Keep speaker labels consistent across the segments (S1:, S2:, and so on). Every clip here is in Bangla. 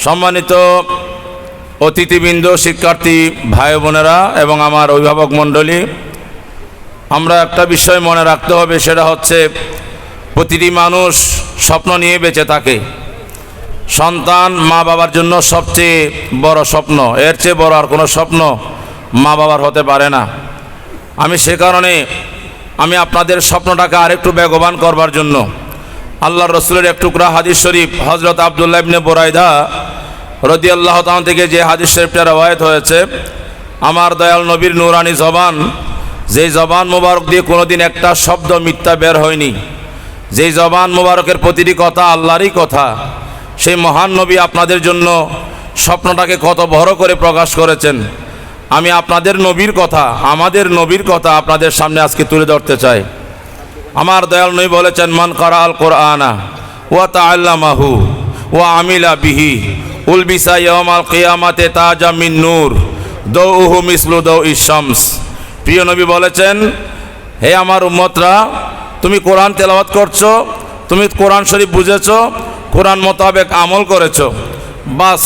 S1: সম্মানিত অতিথিবৃন্দ, শিক্ষার্থী ভাই বোনেরা এবং আমার অভিভাবক মণ্ডলী, আমরা একটা বিষয় মনে রাখতে হবে, সেটা হচ্ছে প্রতিটি মানুষ স্বপ্ন নিয়ে বেঁচে থাকে। সন্তান মা বাবার জন্য সবচেয়ে বড় স্বপ্ন, এর চেয়ে বড় আর কোনো স্বপ্ন মা বাবার হতে পারে না। সে কারণে আমি আপনাদের স্বপ্নটাকে আরেকটু বেগবান করবার জন্য আল্লাহর রসুলের এক টুকরা হাদিস শরীফ, হযরত আব্দুল্লাহ ইবনে বুরাইদা রাদিয়াল্লাহু তাআলা থেকে যে হাদিস শরীফটা রওয়ায়াত হয়েছে, আমার দয়াল নবীর নূরানি জবান, যেই জবান মোবারক দিয়ে কোনোদিন একটা শব্দ মিথ্যা বের হয়নি, যেই জবান মোবারকের প্রতিটি কথা আল্লাহরই কথা, সেই মহান নবী আপনাদের জন্য স্বপ্নটাকে কত বড় করে প্রকাশ করেছেন। আমি আপনাদের নবীর কথা, আমাদের নবীর কথা আপনাদের সামনে আজকে তুলে ধরতে চাই। আমার দয়াল নবী বলেছেন, মান কারাআল কুরআনা ওয়া তাআল্লামাহু ওয়া আমিলা বিহি উলবিসা ইয়াউমাল কিয়ামাতে তাজা মিন নূর দাউহু মিসলু দাউইশ শামস। প্রিয় নবী বলেছেন, হে আমার উম্মতরা, তুমি কোরআন তেলাওয়াত করছো, তুমি কোরআন শরীফ বুঝেছো, কোরআন মোতাবেক আমল করেছো, বাস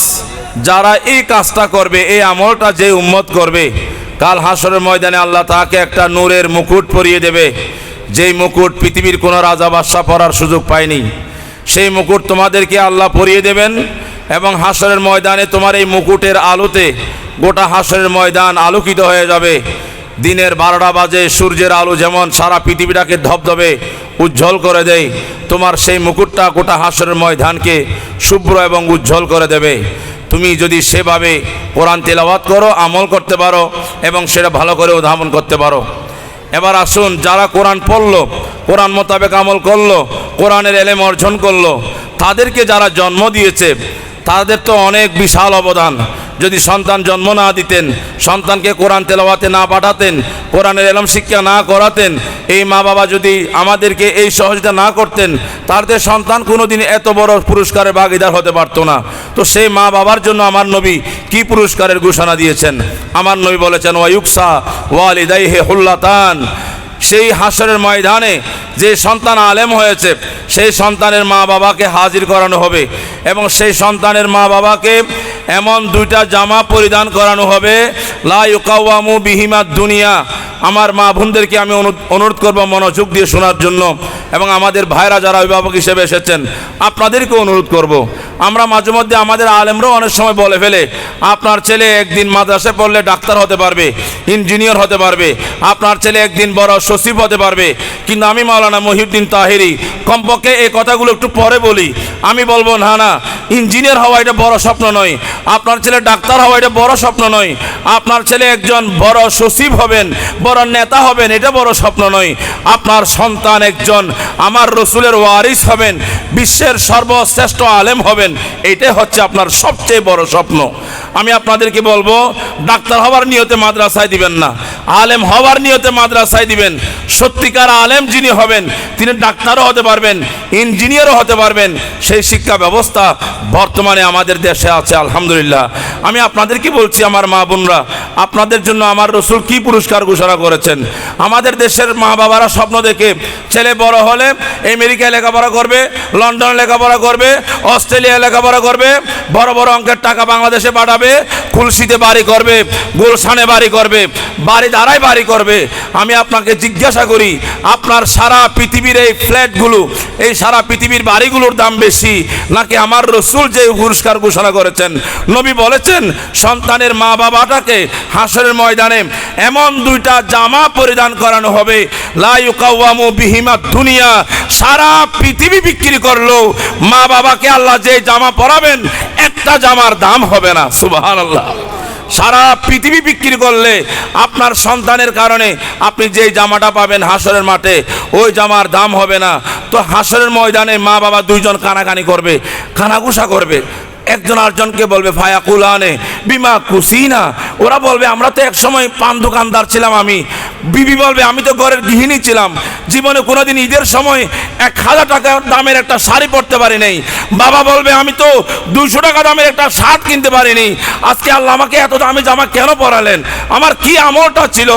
S1: যারা এই কাজটা করবে, এই আমলটা যে উম্মত করবে, কাল হাসরের ময়দানে আল্লাহ তাকে একটা নূরের মুকুট পরিয়ে দেবে, যেই মুকুট পৃথিবীর কোনো রাজা বাদশা পরার সুযোগ পায়নি। সেই মুকুট তোমাদেরকে আল্লাহ পরিয়ে দেবেন এবং হাসরের ময়দানে তোমার এই মুকুটের আলোতে গোটা হাসরের ময়দান আলোকিত হয়ে যাবে। দিনের 12টা বাজে সূর্যের আলো যেমন সারা পৃথিবীটাকে ধবধবে উজ্জ্বল করে দেয়, তোমার সেই মুকুটটা গোটা হাসরের ময়দানকে শুভ্র এবং উজ্জ্বল করে দেবে। তুমি যদি সেভাবে কোরআন তেলাওয়াত করো, আমল করতে পারো এবং সেটা ভালো করে উদ্ভাবন করতে পারো। এবার আসুন, যারা কোরআন পড়লো, কোরআন মোতাবেক আমল করলো, কোরআনের এলেম অর্জন করলো, তাদেরকে যারা জন্ম দিয়েছে তাদের তো অনেক বিশাল অবদান। যদি সন্তান জন্ম না দিতেন, সন্তানকে কোরআন তেলাওয়াতে না পাঠাতেন, কোরআনের এলম শিক্ষা না করাতেন, এই মা বাবা যদি আমাদেরকে এই সহযোগিতা না করতেন, তাদের সন্তান কোনোদিন এত বড় পুরস্কারের ভাগীদার হতে পারতো না। তো সেই মা বাবার জন্য আমার নবী কি পুরস্কারের ঘোষণা দিয়েছেন? আমার নবী বলেছেন, ওয়ায়ুকসা ওয়ালিদাইহি হুল্লাতান। সেই হাসরের ময়দানে যে সন্তান আলেম হয়েছে, সেই সন্তানের মা বাবাকে হাজির করানো হবে এবং সেই সন্তানের মা বাবাকে এমন 2টা জামা পরিধান করানো হবে, লা ইউকাওয়ামু বিহিমা দুনিয়া। আমার মা বোনদেরকে আমি অনুরোধ করব মনোযোগ দিয়ে শোনার জন্য, এবং আমাদের ভাইরা যারা অভিভাবক হিসেবে এসেছেন আপনাদেরকে অনুরোধ করব। আমরা মাঝে মধ্যে আমাদের আলেমরাও অনেক সময় বলে ফেলে, আপনার ছেলে একদিন মাদ্রাসায় পড়লে ডাক্তার হতে পারবে, ইঞ্জিনিয়ার হতে পারবে, আপনার ছেলে একদিন বড় সচিব হতে পারবে। কিন্তু আমি মাওলানা মহিউদ্দিন তাহেরি কমপক্ষে এই কথাগুলো একটু পরে বলি। আমি বলবো, না না, ইঞ্জিনিয়ার হওয়া এটা বড় স্বপ্ন নয়, আপনার ছেলে ডাক্তার হওয়া এটা বড় স্বপ্ন নয়, আপনার ছেলে একজন বড় সচিব হবেন, বড় নেতা হবেন, এটা বড় স্বপ্ন নয়। আপনার সন্তান একজন আমার রসুলের ওয়ারিস হবেন, বিশ্বের সর্বশ্রেষ্ঠ আলেম হবেন, এইটাই হচ্ছে আপনার সবচেয়ে বড় স্বপ্ন। আমি আপনাদেরকে বলবো, ডাক্তার হওয়ার নিয়তে মাদ্রাসায় দিবেন না, আলেম হওয়ার নিয়তে মাদ্রাসায় দিবেন। সত্যিকার আলেম যিনি হবেন তিনি ডাক্তারও হতে পারবেন, ইঞ্জিনিয়ারও হতে পারবেন। সেই শিক্ষা ব্যবস্থা বর্তমানে আমাদের দেশে আছে, আলহামদুলিল্লাহ। আমি আপনাদেরকে বলছি, আমার মা বোনরা, আপনাদের জন্য আমার রসুল কি পুরস্কার ঘোষণা করেছেন। আমাদের দেশের মা বাবারা স্বপ্ন দেখে ছেলে বড় হলে আমেরিকায় লেখাপড়া করবে, লন্ডনে লেখাপড়া করবে, অস্ট্রেলিয়ায় লেখাপড়া করবে, বড় বড় অঙ্কের টাকা বাংলাদেশে পাঠাবে, খুলশিতে বাড়ি করবে, গুলশানে বাড়ি করবে, বাড়ি দ্বারাই বাড়ি করবে। আমি আপনাকে জিজ্ঞাসা করি, আপনার সারা পৃথিবীর এই ফ্ল্যাটগুলো, এই সারা পৃথিবীর বাড়িগুলোর দাম বেশি নাকি আমার রসুল যে পুরস্কার ঘোষণা করেছেন? নবী বলেছেন, সন্তানের মা বাবাটাকে হাসরের ময়দানে এমন 2টা জামা পরিধান করানো হবে, লা ইউকাওয়ামু বিহিমা দুনিয়া। সারা পৃথিবী বিক্রি করলেও মা বাবাকে আল্লাহ যে জামা পরাবেন, একটা জামার দাম হবে না। সুবহানাল্লাহ। সারা পৃথিবী বিক্রি করলে আপনার সন্তানের কারণে আপনি যেই জামাটা পাবেন হাসরের মাঠে, ওই জামার দাম হবে না। তো হাসরের ময়দানে মা বাবা 2জন কানাকানি করবে, কানাঘুষা করবে, একজন আরেকজনকে বলবে, ফায়াকুলানে বিমা কুসিনা ওরা বলবে আমরা তো এক সময় পান দোকানদার ছিলাম, আমি বিবি বলবে আমি তো ঘরের গৃহিণী ছিলাম, জীবনে কোনোদিন ঈদের সময় 1000 টাকা দামের একটা শাড়ি পরতে পারি নাই। বাবা বলবে আমি তো 200 টাকা দামের একটা শার্ট কিনতে পারিনি, আজকে আল্লাহ আমাকে এত দামি জামা কেন পরালেন, আমার কি আমলটা ছিল।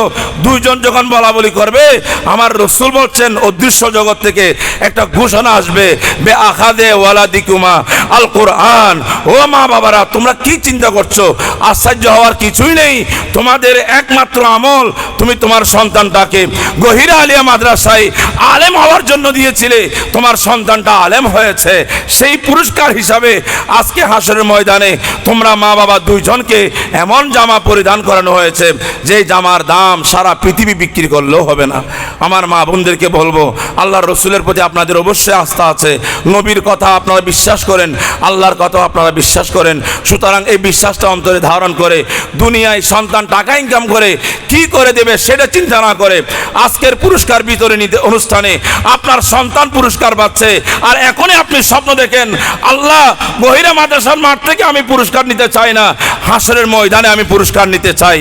S1: দুইজন যখন বলা বলি করবে, আমার রসুল বলছেন অদৃশ্য জগৎ থেকে একটা ঘোষণা আসবে, বে আখাদে ওয়ালাদিকুমা আল কোরআন। ও মা বাবারা, তোমরা কি চিন্তা করছো? আশ্চর্য হওয়ার কিছুই নেই। তোমাদের একমাত্র আমল, তুমি তোমার সন্তানটাকে গহিরা আলিয়া মাদ্রাসায় আলেম হওয়ার জন্য দিয়েছিলে, তোমার সন্তানটা আলেম হয়েছে। সেই পুরস্কার হিসাবে আজকে হাসরের ময়দানে তোমরা মা বাবা দুইজনকে এমন জামা পরিধান করানো হয়েছে যে জামার দাম সারা পৃথিবী বিক্রি করলেও হবে না। আমার মা বোনদেরকে বলবো, আল্লাহর রসুলের প্রতি আপনাদের অবশ্যই আস্থা আছে, নবীর কথা আপনারা বিশ্বাস করেন, আল্লাহর কথা আপনারা বিশ্বাস করেন। সুতরাং এই বিশ্বাসটা অন্তরে ধারণ করে দুনিয়ায় সন্তান টাকা ইনকাম করে কি করে দেবে সেটা চিন্তা না করে আজকের পুরস্কার বিতরণী অনুষ্ঠানে আপনার সন্তান পুরস্কার পাচ্ছে। আর এখনই আপনি স্বপ্ন দেখেন, আল্লাহ গহিরা মাদ্রাসার মাঠ থেকে আমি পুরস্কার নিতে চাই না, হাসরের ময়দানে আমি পুরস্কার নিতে চাই।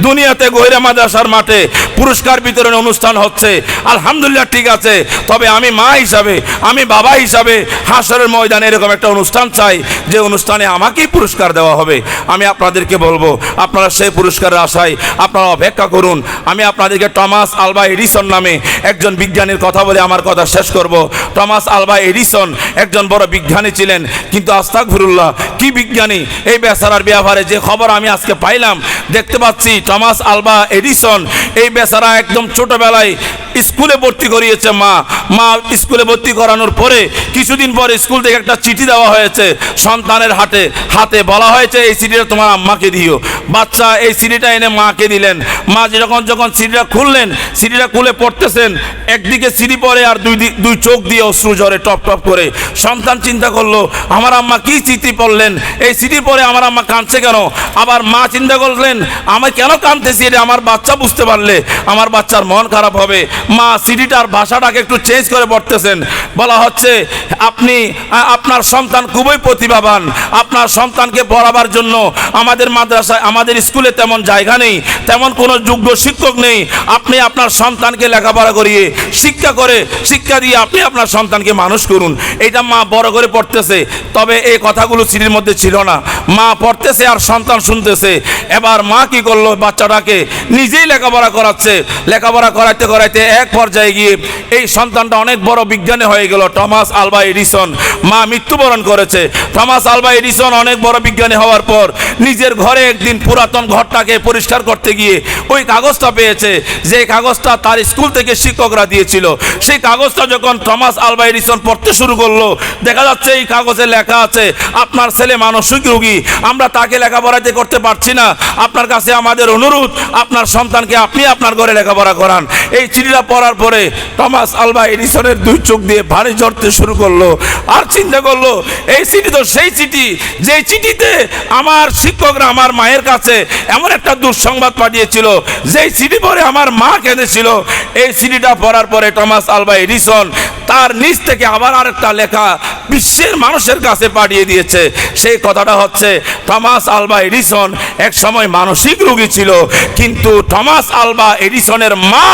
S1: দুনিয়াতে গহিরা মাদ্রাসার মাঠে পুরস্কার বিতরণ অনুষ্ঠান হচ্ছে, আলহামদুলিল্লাহ, ঠিক আছে, তবে আমি মা হিসাবে, আমি বাবা হিসাবে হাসরের ময়দানে এরকম একটা অনুষ্ঠান চাই যে অনুষ্ঠানে আমাকেই পুরস্কার দেওয়া হবে। আমি আপনাদেরকে বলবো, আপনারা সেই পুরস্কারের আশায় আপনারা অপেক্ষা করুন। আমি আপনাদেরকে টমাস আলভা এডিসন নামে একজন বিজ্ঞানীর কথা বলে আমার কথা শেষ করব। টমাস আলভা এডিসন একজন বড় বিজ্ঞানী ছিলেন, কিন্তু আস্তাগফিরুল্লাহ, কি বিজ্ঞানী! এই বেচারার ব্যাপারে যে খবর আমি আজকে পাইলাম, দেখতে পাচ্ছি টমাস আলভা এডিসন এই বেচারা একদম ছোটবেলায় স্কুলে ভর্তি করিয়েছে মা স্কুলে ভর্তি করানোর পরে কিছুদিন পরে স্কুল থেকে একটা চিঠি দেওয়া হয়েছে সন্তানের হাতে বলা হয়েছে এই চিঠিটা তোমার আম্মাকে দিও। বাচ্চা এই চিঠিটা এনে মাকে দিলেন। মা যখন চিঠিটা খুললেন, চিঠিটা খুলে পড়তেছেন, একদিকে চিঠি পড়ে আর দুই চোখ দিয়ে অশ্রু ঝরে টপ টপ করে। সন্তান চিন্তা করলো, আমার আম্মা কি চিঠি পড়লেন, এই চিঠি পড়ে আমার আম্মা কাঁদছে কেন? আবার মা চিন্তা করলেন, আমি কেন কাঁদতেছি, এটা আমার বাচ্চা বুঝতে পারলে আমার বাচ্চার মন খারাপ হবে। মা চিঠিটার ভাষাটাকে একটু চেঞ্জ করে পড়তেছেন। বলা হচ্ছে, আপনার সন্তান খুবই প্রতিভাবান, আপনার সন্তানকে পড়াবার জন্য আমাদের মাদ্রাসায়, আমাদের স্কুলে তেমন জায়গা নেই, তেমন কোনো যোগ্য শিক্ষক নেই। আপনি আপনার সন্তানকে লেখাপড়া করিয়ে শিক্ষা দিয়ে আপনি আপনার সন্তানকে মানুষ করুন। এটা মা বড় করে পড়তেছে, তবে এই কথাগুলো চিঠির মধ্যে ছিল না। মা পড়তেছে আর সন্তান শুনতেছে। এবার মা কি করলো, বাচ্চাটাকে নিজেই লেখাপড়া করাচ্ছে। লেখাপড়া করাইতে করাইতে এক পর্যায়ে গিয়ে এই সন্তানটা অনেক বড় বিজ্ঞানী হয়ে গেল। টমাস আলভা এডিসন, মা মৃত্যুবরণ করেছে। টমাস আলভা এডিসন অনেক বড় বিজ্ঞানী হওয়ার পর নিজের ঘরে একদিন পুরাতন ঘরটাকে পরিষ্কার করতে গিয়ে ওই কাগজটা পেয়েছে, যে কাগজটা তার স্কুল থেকে শিক্ষকরা দিয়েছিল। সেই কাগজটা যখন টমাস আলভা এডিসন পড়তে শুরু করলো, দেখা যাচ্ছে এই কাগজে লেখা আছে, আপনার ছেলে মানসিক রোগী, আমরা তাকে লেখাপড়াতে করতে পারছি না, আপনার কাছে আমাদের অনুরোধ, আপনার সন্তানকে আপনি আপনার ঘরে লেখাপড়া করান। এই চিঠিটা পড়ার পরে টমাস আলভা এডিসনের দুই চোখ দিয়ে পানি ঝরতে শুরু করলো। আর চিন্তা করলো, এই চিঠি তো সেই চিঠি, যে চিঠিতে আমার শিক্ষকরা আমার মায়ের কাছে এমন একটা দুঃসংবাদ পাঠিয়েছিল, যেই চিঠি পরে আমার মা কেঁদেছিল। এই চিঠিটা পড়ার পরে টমাস আলভা এডিসন তার নিজ থেকে আবার আরেকটা লেখা বিশ্বের মানুষের কাছে পাঠিয়ে দিয়েছে। সেই কথাটা হচ্ছে, টমাস আলভা এডিসন এক সময় মানসিক রোগী ছিল, কিন্তু টমাস আলভা এডিসনের মা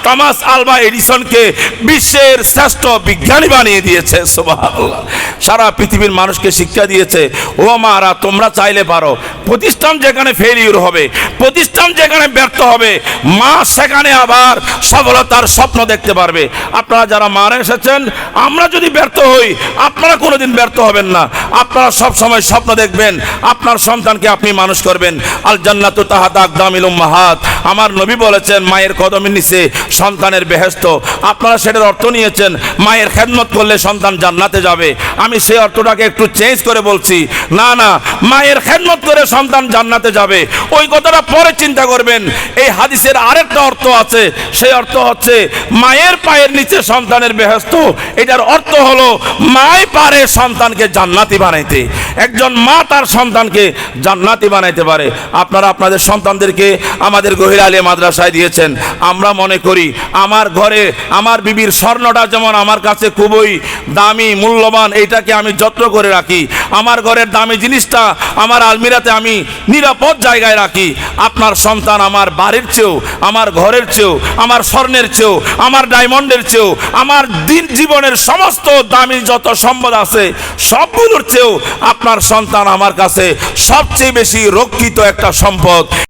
S1: টমাস আলভা এডিসনকে বিশ্বের শ্রেষ্ঠ বিজ্ঞানী বানিয়ে দিয়েছে। সুবহানাল্লাহ, সারা পৃথিবীর মানুষকে শিক্ষা দিয়েছে। ও মারা, তোমরা চাইলে পারো। প্রতিষ্ঠান যেখানে ফেলিউর হবে, প্রতিষ্ঠান যেখানে ব্যর্থ হবে, মা সেখানে আবার সফলতার স্বপ্ন দেখতে পারবে। আপনারা যারা মারা এসেছেন, আমরা যদি ব্যর্থ হই, আপনারা কোনোদিন ব্যর্থ হবেন না। আপনারা সব সময় স্বপ্ন দেখবেন আপনার সন্তানকে আপনি মানুষ করবেন। আল জান্নাতু তাহতা আকদামিল উম্মাহাত, আমার নবী বলেছেন মায়ের কদমের নিচে সন্তানের বেহেশত। আপনারা সেটার অর্থ নিয়েছেন মায়ের খেদমত করলে সন্তান জান্নাতে যাবে। আমি সেই অর্থটাকে একটু চেঞ্জ করে বলছি, না, মায়ের খেদমত করে সন্তান জান্নাতে যাবে, ওই কথাটা পরে চিন্তা করবেন। এই হাদিসের আরেকটা অর্থ আছে, সেই অর্থ হচ্ছে মায়ের পায়ের নিচে সন্তানের বেহেশত। এটার অর্থ হলো মাই পারে সন্তানকে জান্নাতি বানাইতে। একজন মা তার সন্তানকে জান্নাতি বানাইতে পারে। আপনারা আপনাদের সন্তানদেরকে আমাদের গহিরা মহিলা আলিয়া মাদ্রাসায় দিয়েছেন। আমরা মনে করি আমার ঘরে আমার বিবির স্বর্ণটা যেমন আমার কাছে খুবই দামি মূল্যবান, এইটাকে আমি যত্ন করে রাখি। আমার ঘরের দামি জিনিসটা আমার আলমিরাতে আমি নিরাপদ জায়গায় রাখি। আপনার সন্তান আমার বাড়ির চেয়েও, আমার ঘরের চেয়েও, আমার স্বর্ণের চেয়েও, আমার ডায়মন্ডের চেয়েও, আমার দিন জীবনের সমস্ত দামি যত সম্পদ আছে সবগুলোর চেয়েও আপনার সন্তান আমার কাছে সবচেয়ে বেশি রক্ষিত একটা সম্পদ।